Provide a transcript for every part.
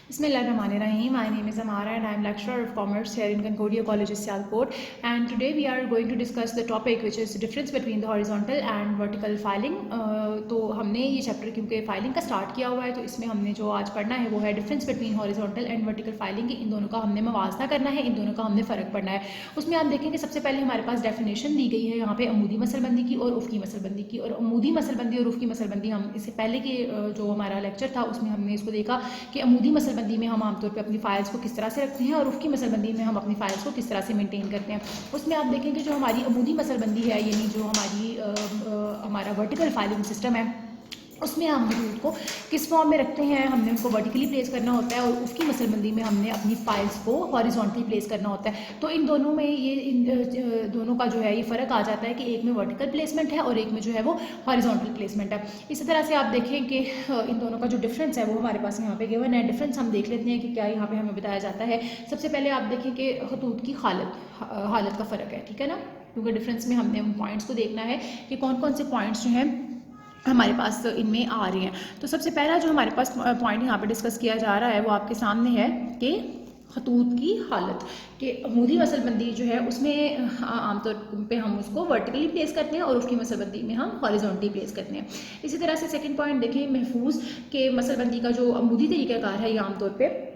Bismillahirrahmanirrahim. My name is Amara and I am lecturer of commerce here in Concordia College, Sialkot. And today we are going to discuss the topic which is the difference between the horizontal and vertical filing. तो हमने ये chapter क्योंकि filing का start किया हुआ है तो इसमें हमने जो आज पढ़ना है वो है difference between horizontal and vertical filing. इन दोनों का हमने मवाजना करना है, इन दोनों का हमने फ़र्क पढ़ना है। उसमें आप देखेंगे सबसे पहले हमारे पास डेफिनेशन दी गई है यहाँ पे अमूदी मसलबंदी की और उफ़की मसलबंदी की। और अमूदी मसलबंदी और उफ़की मसलबंदी हम इससे पहले के जो हमारा लेक्चर था उसमें हमने इसको देखा कि अमूदी मसलबंदी में हम आमतौर पे अपनी फाइल्स को किस तरह से रखते हैं और उफ़की मसलबंदी में हम अपनी फाइल्स को किस तरह से मेंटेन करते हैं। उसमें आप देखेंगे जो हमारी अमूदी मसलबंदी है यानी जो हमारा वर्टिकल फाइलिंग सिस्टम है उसमें हम मौजूद को किस फॉर्म में रखते हैं, हमने उनको वर्टिकली प्लेस करना होता है और उसकी मसलबंदी में हमने अपनी फाइल्स को हॉरिजॉन्टली प्लेस करना होता है। तो इन दोनों में इन दोनों का जो है ये फ़र्क आ जाता है कि एक में वर्टिकल प्लेसमेंट है और एक में जो है वो हॉरिजॉन्टल प्लेसमेंट है। इसी तरह से आप देखें कि इन दोनों का जो डिफरेंस है वो हमारे पास यहाँ पे गिवन है। डिफरेंस हम देख लेते हैं कि क्या यहाँ पे हमें बताया जाता है। सबसे पहले आप देखें कि खतूत की हालत का फ़र्क है, ठीक है ना, क्योंकि डिफरेंस में हमने उन पॉइंट्स को देखना है कि कौन कौन से पॉइंट्स जो हैं हमारे पास इनमें आ रहे हैं। तो सबसे पहला जो हमारे पास पॉइंट यहाँ पे डिस्कस किया जा रहा है वो आपके सामने है कि खतूत की हालत कि अमूदी मसलबंदी जो है उसमें आमतौर पे हम उसको वर्टिकली प्लेस करते हैं और उसकी मसलबंदी में हम हॉरिजॉन्टली प्लेस करते हैं। इसी तरह से सेकंड पॉइंट देखें महफूज के मसलबंदी का जो अमूदी तरीक़ाकार है ये आमतौर पर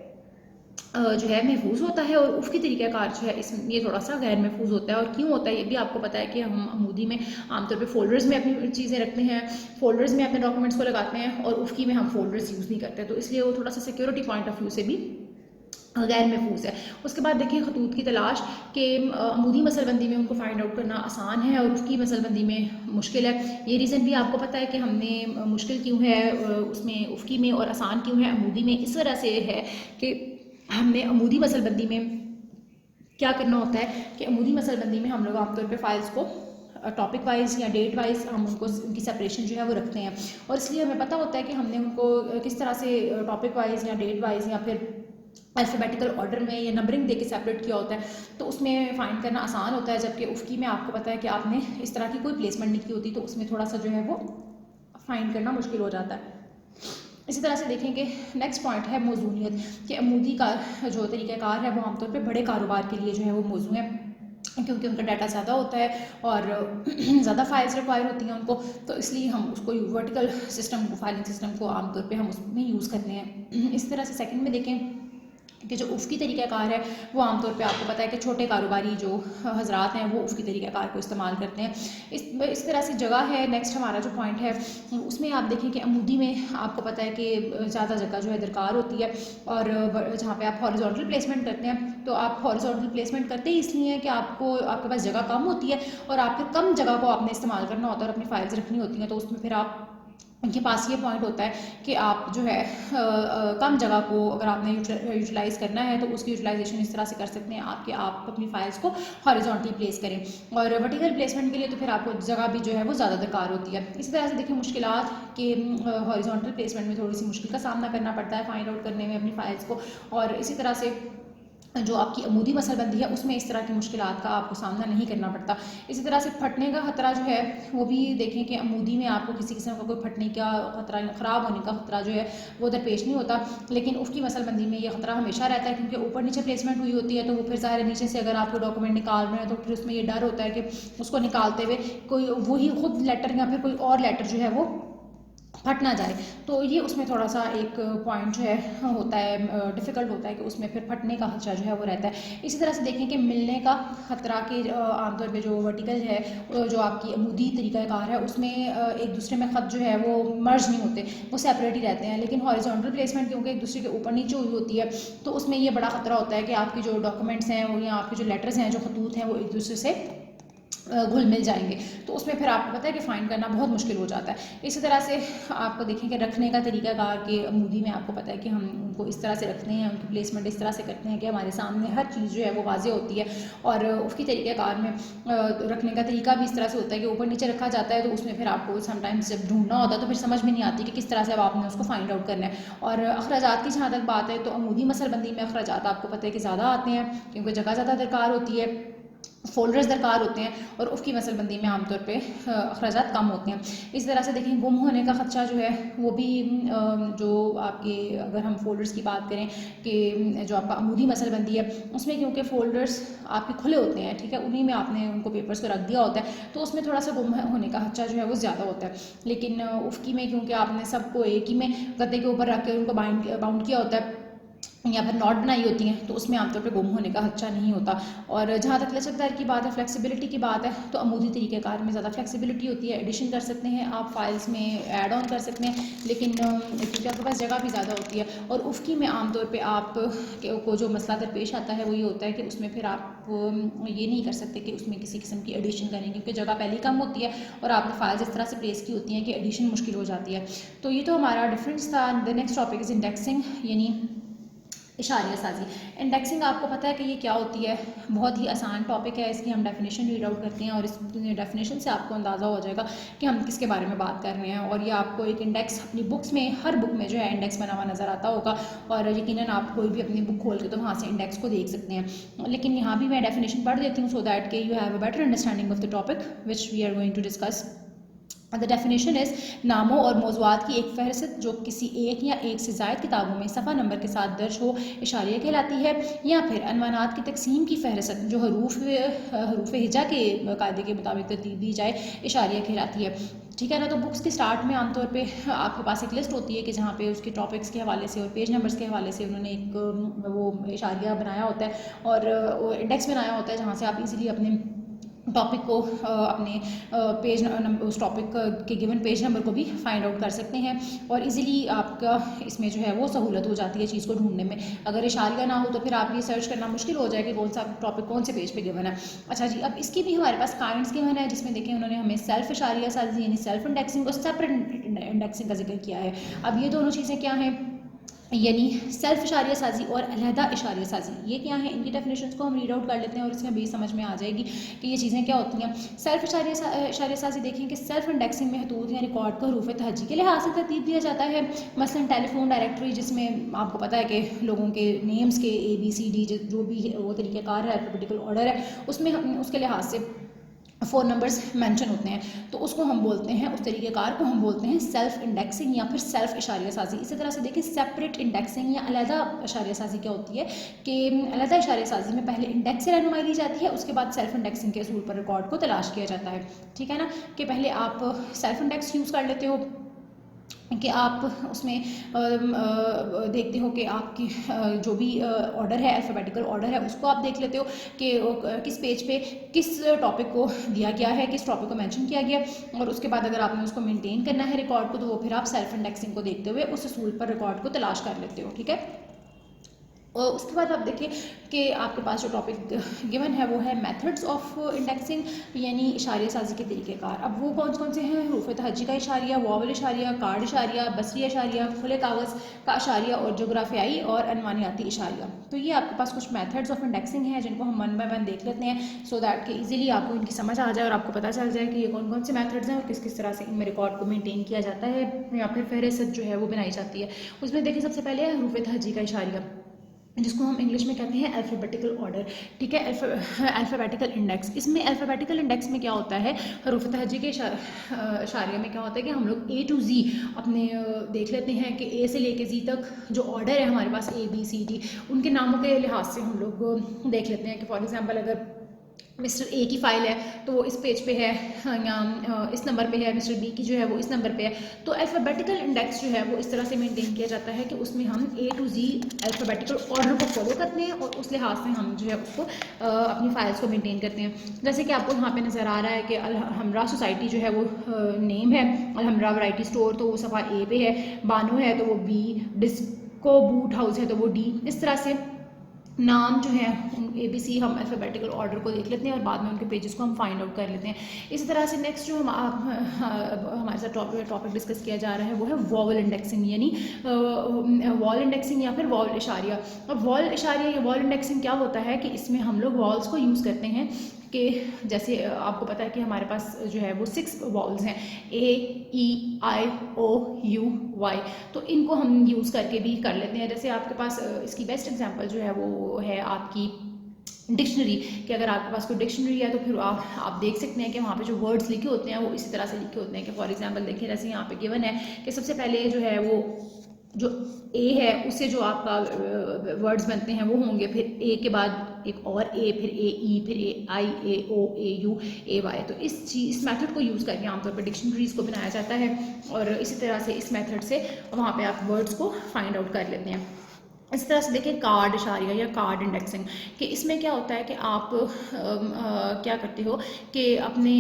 जो है महफूज होता है और उफ़की तरीक़ाकार जो है इसमें ये थोड़ा सा गैर महफूज होता है। और क्यों होता है ये भी आपको पता है कि हम अमूदी में आमतौर पे फ़ोल्डर्स में अपनी चीज़ें रखते हैं, फ़ोल्डर्स में अपने डॉक्यूमेंट्स को लगाते हैं और उफ़की में हम फ़ोल्डर्स यूज़ नहीं करते, तो इसलिए वो थोड़ा सा सिक्योरिटी पॉइंट ऑफ व्यू से भी गैर महफूज है। उसके बाद देखिए खतूत की तलाश के अमूदी मसलबंदी में उनको फाइंड आउट करना आसान है और उसकी मसलबंदी में मुश्किल है। ये रीज़न भी आपको पता है कि हमने मुश्किल क्यों है उसमें उफ़की में और आसान क्यों है अमूदी में, इस वजह से है कि हमने अमूदी मसलबंदी में क्या करना होता है कि अमूदी मसलबंदी में हम लोग आमतौर पे फाइल्स को टॉपिक वाइज या डेट वाइज हम उनको उनकी सेपरेशन जो है वो रखते हैं और इसलिए हमें पता होता है कि हमने उनको किस तरह से टॉपिक वाइज या डेट वाइज या फिर अल्फ़ाबेटिकल ऑर्डर में या नंबरिंग दे के सेपरेट किया होता है, तो उसमें फ़ाइंड करना आसान होता है। जबकि उफ़की में आपको पता है कि आपने इस तरह की कोई प्लेसमेंट नहीं की होती, तो उसमें थोड़ा सा जो है वो फाइंड करना मुश्किल हो जाता है। इसी तरह से देखें कि नेक्स्ट पॉइंट है मौजूनियत कि अमूदी का जो तरीक़ाकार है वो आमतौर पे बड़े कारोबार के लिए जो है वो मौजू है क्योंकि उनका डाटा ज़्यादा होता है और ज़्यादा फाइल्स रिक्वायर होती हैं उनको, तो इसलिए हम उसको वर्टिकल सिस्टम को फाइलिंग सिस्टम को आमतौर पे हम उसमें यूज़ करते हैं। इस तरह से सेकंड में देखें कि जो उफ़की तरीक़ाकार है वो आमतौर पे आपको पता है कि छोटे कारोबारी जो हजरात हैं वो उफ़की तरीक़ाकार को इस्तेमाल करते हैं। इस तरह से जगह है। नेक्स्ट हमारा जो पॉइंट है उसमें आप देखें कि अमूदी में आपको पता है कि ज़्यादा जगह जो है दरकार होती है और जहाँ पे आप हॉरिजॉन्टल प्लेसमेंट करते हैं तो आप हॉरिजॉन्टल प्लेसमेंट करते ही इसलिए है कि आपके पास जगह कम होती है और आपके कम जगह को आपने इस्तेमाल करना होता है और अपनी फाइल्स रखनी होती हैं, तो उसमें फिर आप उनके पास ये पॉइंट होता है कि आप जो है कम जगह को अगर आपने यूटिलाइज़ करना है तो उसकी यूटिलाइजेशन इस तरह से कर सकते हैं आप अपनी फाइल्स को हॉरिजॉन्टली प्लेस करें। और वर्टिकल प्लेसमेंट के लिए तो फिर आपको जगह भी जो है वो ज़्यादा दरकार होती है। इसी तरह से देखिए मुश्किलात के हॉरिजॉन्टल प्लेसमेंट में थोड़ी सी मुश्किल का सामना करना पड़ता है फाइंड आउट करने में अपनी फाइल्स को, और इसी तरह से जो आपकी अमूदी मसलबंदी है उसमें इस तरह की मुश्किलात का आपको सामना नहीं करना पड़ता। इसी तरह से फटने का ख़तरा जो है वो भी देखें कि अमूदी में आपको किसी किस्म का कोई फटने का ख़तरा या ख़राब होने का ख़तरा जो है वो दरपेश नहीं होता, लेकिन उफ़की मसलबंदी में ये ख़तरा हमेशा रहता है क्योंकि ऊपर नीचे प्लेसमेंट हुई होती है, तो वो फिर ज़ाहिर है नीचे से अगर आपको डॉक्यूमेंट निकाल रहे हैं तो फिर उसमें ये डर होता है कि उसको निकालते हुए कोई वही खुद लेटर या फिर कोई और लेटर जो है वो फट ना जाए, तो ये उसमें थोड़ा सा एक पॉइंट जो है होता है डिफ़िकल्ट होता है कि उसमें फिर फटने का खतरा जो है वो रहता है। इसी तरह से देखें कि मिलने का खतरा के आमतौर पे जो वर्टिकल है जो आपकी अमूदी तरीक़ाकार है उसमें एक दूसरे में ख़त जो है वो मर्ज नहीं होते, वो सेपरेट ही रहते हैं। लेकिन हॉरिजॉन्टल प्लेसमेंट क्योंकि एक दूसरे के ऊपर नीचे हुई होती है तो उसमें ये बड़ा ख़तरा होता है कि आपके जो डॉक्यूमेंट्स हैं वो या आपके जो लेटर्स हैं जो खतूत हैं वो एक दूसरे से घुल मिल जाएंगे, तो उसमें फिर आपको पता है कि फाइंड करना बहुत मुश्किल हो जाता है। इसी तरह से आपको देखें कि रखने का तरीक़ाकार के अमूदी में आपको पता है कि हम उनको इस तरह से रखते हैं, उनकी प्लेसमेंट इस तरह से करते हैं कि हमारे सामने हर चीज़ जो है वो वाज़े होती है। और उसकी तरीक़ाकार में रखने का तरीका भी इस तरह से होता है कि ऊपर नीचे रखा जाता है, तो उसमें फिर आपको समटाइम्स जब ढूंढना होता है तो फिर समझ में नहीं आती कि किस तरह से अब आपने उसको फाइंड आउट करना है। और अखराजात की जहाँ तक बात है तो अमूदी मसलबंदी में अखराजात आपको पता है कि ज़्यादा आते हैं क्योंकि जगह ज़्यादा दरकार होती है फ़ोल्डर्स दरकार होते हैं और उफ़ की मसलबंदी में आमतौर पे अखराजात कम होते हैं। इस तरह से देखें गुम होने का ख़दशा जो है वो भी जो आपके अगर हम फ़ोल्डर्स की बात करें कि जो आपका अमूदी मसलबंदी है उसमें क्योंकि फ़ोल्डर्स आपके खुले होते हैं, ठीक है, उन्हीं में आपने उनको पेपर्स को रख दिया होता है तो उसमें थोड़ा सा गुम होने का खदशा जो है वो ज़्यादा होता है। लेकिन उफ़ की में क्योंकि आपने सबको एक ही में गद्दे के ऊपर रख के उनको बाउंड किया होता है या फिर नॉट बनाई होती हैं तो उसमें आमतौर पे गुम होने का खदशा नहीं होता। और जहाँ तक लचकदार की बात है, फ्लेक्सिबिलिटी की बात है, तो अमूदी तरीक़ेकार में ज़्यादा फ्लेक्सिबिलिटी होती है, एडिशन कर सकते हैं आप, फाइल्स में ऐड ऑन कर सकते हैं, लेकिन क्योंकि आपके पास जगह भी ज़्यादा होती है। और उफ़की में आमतौर पे आप को जो मसला दरपेश आता है वो ये होता है कि उसमें फिर आप ये नहीं कर सकते कि उसमें किसी किस्म की एडिशन करें क्योंकि जगह पहले ही कम होती है और आपने फाइल्स इस तरह से प्लेस की होती हैं कि एडिशन मुश्किल हो जाती है। तो ये तो हमारा डिफरेंस था। The next topic is indexing यानी इशारिया साजी। इंडेक्सिंग आपको पता है कि ये क्या होती है, बहुत ही आसान टॉपिक है, इसकी हम डेफिनेशन रीड आउट करते हैं और इस डेफिनेशन से आपको अंदाज़ा हो जाएगा कि हम किसके बारे में बात कर रहे हैं। और ये आपको एक इंडेक्स अपनी बुक्स में, हर बुक में जो है इंडेक्स बना हुआ नज़र आता होगा और यकीनन आप कोई भी अपनी बुक खोल के तो वहाँ से इंडेक्स को देख सकते हैं। लेकिन यहाँ भी मैं डेफिनेशन पढ़ देती हूँ सो दैट कि you have a better understanding of the topic which we are going to discuss. The definition is नामों और मौज़ूआत की एक फ़हरिस्त जो किसी एक या एक से ज़ायद किताबों में सफ़ा नंबर के साथ दर्ज हो इशारिया कहलाती है, या फिर अनवानात की तकसीम की फ़हरिस्त जो हरूफ हिजा के कायदे के मुताबिक तरतीब दी जाए इशारिया कहलाती है। ठीक है ना। तो बुक्स के स्टार्ट में आमतौर पे आपके पास एक लिस्ट होती है कि जहाँ पे उसके टॉपिक्स के हवाले से और पेज नंबर्स के हवाले से उन्होंने एक वो इशारिया बनाया होता है और इंडेक्स बनाया होता है जहाँ से आप इजीली अपने टॉपिक को अपने पेज उस टॉपिक के गिवन पेज नंबर को भी फाइंड आउट कर सकते हैं और इजीली आपका इसमें जो है वो सहूलत हो जाती है चीज़ को ढूंढने में। अगर इशारिया ना हो तो फिर आप ये सर्च करना मुश्किल हो जाए कि कौन सा टॉपिक कौन से पेज पे गिवन है। अच्छा जी, अब इसकी भी हमारे पास काइंड्स गिवन है जिसमें देखें उन्होंने हमें सेल्फ इशारिया साजी यानी सेल्फ इंडेक्सिंग और सेपरेट इंडेक्सिंग का जिक्र किया है। अब ये दोनों चीज़ें क्या हैं, यानी सेल्फ इशारिया साजी और अलहदा इशारिया साजी, ये क्या है, इनकी डेफिनेशंस को हम रीड आउट कर लेते हैं और इसमें भी समझ में आ जाएगी कि ये चीज़ें क्या होती हैं। सेल्फ इशारिया साजी देखें कि सेल्फ इंडेक्सिंग में हदूद या रिकॉर्ड को हरूफ तहज्जी के लिहाज से तरतीब दिया जाता है। मसलन टेलीफोन डायरेक्टरी जिसमें आपको पता है कि लोगों के नेम्स के ABCD जो भी वो तरीक़ेकार है, अल्फ़ाबेटिकल ऑर्डर है, उसमें उसके लिहाज से 4 नंबर्स मेंशन होते हैं तो उसको हम बोलते हैं, उस तरीक़ेकार को हम बोलते हैं सेल्फ इंडेक्सिंग या फिर सेल्फ इशारिया साजी। इसी तरह से देखिए सेपरेट इंडेक्सिंग या अलहदा इशारिया साजी क्या होती है कि अलहदा इशारिया साजी में पहले इंडेक्स से रहनुमाई दी जाती है, उसके बाद सेल्फ इंडेक्सिंग के असूल पर रिकॉर्ड को तलाश किया जाता है। ठीक है ना, कि पहले आप सेल्फ इंडेक्स यूज़ कर लेते हो कि आप उसमें देखते हो कि आपकी जो भी ऑर्डर है, अल्फ़ाबेटिकल ऑर्डर है, उसको आप देख लेते हो कि किस पेज पे किस टॉपिक को दिया गया है, किस टॉपिक को मेंशन किया गया, और उसके बाद अगर आपने उसको मेंटेन करना है रिकॉर्ड को तो वो फिर आप सेल्फ इंडेक्सिंग को देखते हुए उस असूल पर रिकॉर्ड को तलाश कर लेते हो। ठीक है। और उसके बाद आप देखिए कि आपके पास जो टॉपिक गिवन है वो है मेथड्स ऑफ इंडेक्सिंग यानी इशारिया साजी के तरीक़ेकार। अब वो कौन कौन से हैं, हरूफ तहज्जी का इशारिया, वावल इशारिया, कार्ड इशारिया, बसरी इशारिया, खुले कागज़ का इशारिया और जोग्राफियाई और अनवानियाती इशारिया। तो ये आपके पास कुछ मेथड्स ऑफ इंडेक्सिंग हैं जिनको हम वन बाय वन देख लेते हैं सो दैट कि ईजिली आपको इनकी समझ आ जाए और आपको पता चल जाए कि ये कौन कौन से मेथड्स हैं और किस किस तरह से इनमें रिकॉर्ड को मेनटेन किया जाता है या फिर फहरिस्त जो है वो बनाई जाती है। उसमें देखिए सबसे पहले है हरूफ तहज्जी का इशारिया जिसको हम इंग्लिश में कहते हैं अल्फ़ाबेटिकल ऑर्डर। ठीक है, अल्फ़ाबेटिकल इंडेक्स। इसमें अल्फ़ाबेटिकल इंडेक्स में क्या होता है, हरूफ तहज्जी के इशारिया में क्या होता है कि हम लोग A to Z अपने देख लेते हैं कि A से लेके Z तक जो ऑर्डर है हमारे पास ABCD उनके नामों के लिहाज से हम लोग देख लेते हैं कि फॉर एग्ज़ाम्पल अगर मिस्टर ए की फ़ाइल है तो वो इस पेज पे है या इस नंबर पे है, मिस्टर बी की जो है वो इस नंबर पे है। तो अल्फ़ाबेटिकल इंडेक्स जो है वो इस तरह से मेंटेन किया जाता है कि उसमें हम A to Z alphabetical order को फॉलो करते हैं और उस लिहाज से हम जो है उसको अपनी फाइल्स को मेंटेन करते हैं। जैसे कि आपको यहाँ पे नज़र आ रहा है कि अलहमरा सोसाइटी जो है वो नेम है, अलहमरा वैरायटी स्टोर तो वो सफ़ा A पे है, बानो है तो वो B, डिस्को बूट हाउस है तो वो D। इस तरह से नाम जो है ABC हम अल्फ़ाबेटिकल ऑर्डर को देख लेते हैं और बाद में उनके पेजेस को हम फाइंड आउट कर लेते हैं। इसी तरह से नेक्स्ट जो हमारे साथ टॉपिक डिस्कस किया जा रहा है वो है वॉवल इंडेक्सिंग यानी वॉल इंडेक्सिंग या फिर वॉल इशारिया। अब वॉल इशारिया या वॉल इंडेक्सिंग क्या होता है कि इसमें हम लोग वॉल्स को यूज़ करते हैं कि जैसे आपको पता है कि हमारे पास जो है वो 6 वॉल्स हैं A, E, I, O, U, Y। तो इनको हम यूज़ करके भी कर लेते हैं। जैसे आपके पास इसकी बेस्ट एग्जांपल जो है वो है आपकी डिक्शनरी, कि अगर आपके पास कोई डिक्शनरी है तो फिर आप देख सकते हैं कि वहाँ पे जो वर्ड्स लिखे होते हैं वो इसी तरह से लिखे होते हैं कि फॉर एग्जांपल देखिए जैसे यहाँ पे गिवन है कि सबसे पहले जो है वो जो ए है उससे जो आपका वर्ड्स बनते हैं वो होंगे, फिर ए के बाद एक और ए, फिर ए ई, फिर ए आई, ए ओ, ए यू, ए वाई। तो इस मेथड को यूज़ करके आमतौर पर डिक्शनरीज को बनाया जाता है और इसी तरह से इस मेथड से वहाँ पे आप वर्ड्स को फाइंड आउट कर लेते हैं। इस तरह से देखिए कार्ड इशारिया या कार्ड इंडेक्सिंग, कि इसमें क्या होता है कि आप क्या करते हो कि अपने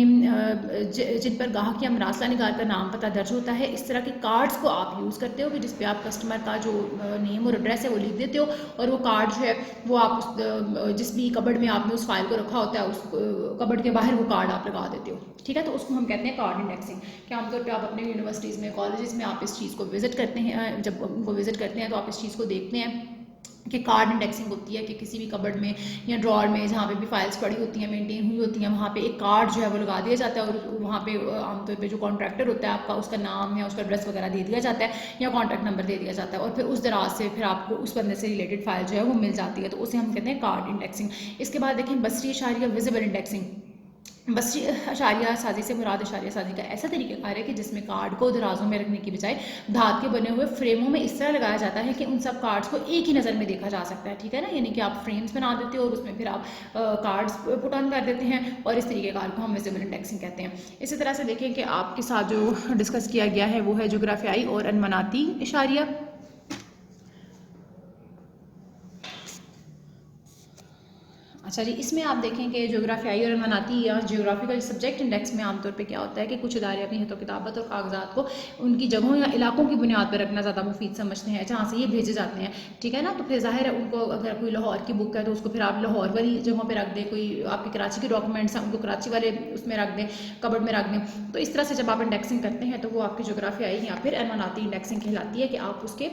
जिन पर गाहक या मरासला निगार का नाम पता दर्ज होता है, इस तरह के कार्ड्स को आप यूज़ करते हो कि जिस पे आप कस्टमर का जो नेम और एड्रेस है वो लिख देते हो और वो कार्ड जो है वो आप जिस भी कबर्ड में आपने उस फाइल को रखा होता है उस कबर्ड के बाहर वो कार्ड आप लगा देते हो, ठीक है। तो उसको हम कहते हैं कार्ड इंडेक्सिंग। कि आमतौर पर आप अपने यूनिवर्सिटीज़ में, कॉलेजेस में आप इस चीज़ को विज़िट करते हैं, जब उनको विज़िट करते हैं तो आप इस चीज़ को देखते हैं कि कार्ड इंडेक्सिंग होती है कि किसी भी कबर्ड में या ड्रॉर में जहाँ पे भी फाइल्स पड़ी होती हैं, मेंटेन हुई होती हैं, वहाँ पे एक कार्ड जो है वो लगा दिया जाता है और वहाँ पे आमतौर पे जो कॉन्ट्रैक्टर होता है आपका, उसका नाम या उसका एड्रेस वगैरह दे दिया जाता है या कॉन्टैक्ट नंबर दे दिया जाता है और फिर उस दराज से फिर आपको उस बंदे से रिलेटेड फाइल जो है वो मिल जाती है, तो उसे हम कहते हैं कार्ड इंडेक्सिंग। इसके बाद देखें बसरी इशारिया विजिबल इंडेक्सिंग। बसरी अशारिया साजी से मुराद अशारिया साजी का ऐसा तरीक़ाकार है कि जिसमें कार्ड को दराजों में रखने की बजाय धात के बने हुए फ्रेमों में इस तरह लगाया जाता है कि उन सब कार्ड्स को एक ही नज़र में देखा जा सकता है, ठीक है ना। यानी कि आप फ्रेम्स बना देते हो और उसमें फिर आप कार्ड्स पुट ऑन कर देते हैं और इस तरीके कार को हम विजिबल इंडेक्सिंग कहते हैं। इसी तरह से देखें कि आपके साथ जो डिस्कस किया गया है वो है जोग्राफियाई और अनमनाती इशारिया। अच्छा जी, इसमें आप देखें कि जोग्राफियाई और अनमनाती या जियोग्राफिकल सब्जेक्ट इंडेक्स में आमतौर पे क्या होता है कि कुछ इदारे अपनी हितो किताबत और कागजात को उनकी जगहों या इलाकों की बुनियाद पर रखना ज़्यादा मुफीद समझते हैं जहाँ से ये भेजे जाते हैं, ठीक है ना। तो फिर जाहिर है उनको अगर कोई लाहौर की बुक है तो उसको फिर आप लाहौर वाली जगहों पर रख दें, कोई आपके कराची के डॉक्यूमेंट्स हैं उनको कराची वाले उसमें रख दें, कबर्ड में रख दें। तो इस तरह से जब आप इंडेक्सिंग करते हैं तो वो आपकी जोग्राफियाई या फिर अनमनाती इंडेक्सिंग कहलाती है कि आप उसके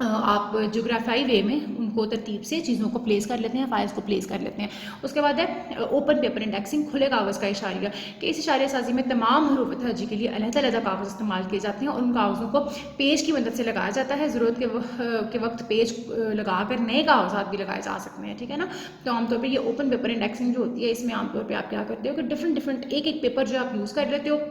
आप जोग्राफियाई वे में उनको तरतीब से चीज़ों को प्लेस कर लेते हैं, फाइल्स को प्लेस कर लेते हैं। उसके बाद है ओपन पेपर इंडेक्सिंग, खुले कागज़ का इशारिया, कि इस इशारे साजी में तमाम हरूफ तहज्जी के लिए अलग-अलग कागज़ इस्तेमाल किए जाते हैं और उन कागज़ों को पेज की मदद से लगाया जाता है। ज़रूरत के वक्त पेज लगाकर नए कागजात भी लगाए जा सकते हैं, ठीक है ना। तो आमतौर पर ये ओपन पेपर इंडेक्सिंग जो होती है इसमें आमतौर पर आप क्या करते हो कि डिफरेंट एक पेपर जो आप यूज़ कर लेते हो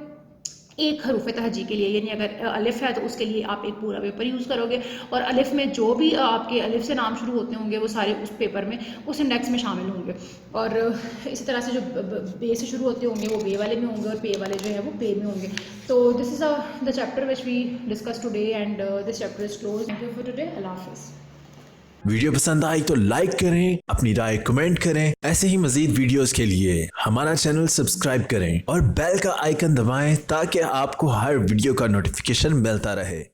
एक हरूफ तहज्जी के लिए, यानी अगर अलिफ है तो उसके लिए आप एक पूरा पेपर यूज़ करोगे और अलिफ में जो भी आपके अलिफ से नाम शुरू होते होंगे वो सारे उस पेपर में उस इंडेक्स में शामिल होंगे और इसी तरह से जो बे से शुरू होते होंगे वो बे वाले में होंगे और पे वाले जो है वो पे में होंगे। तो this is the chapter which we discuss today and this chapter is close. Thank you for today. अल्लाह हाफिज़। वीडियो पसंद आई तो लाइक करें, अपनी राय कमेंट करें। ऐसे ही मजीद वीडियोस के लिए हमारा चैनल सब्सक्राइब करें और बेल का आइकन दबाएं ताकि आपको हर वीडियो का नोटिफिकेशन मिलता रहे।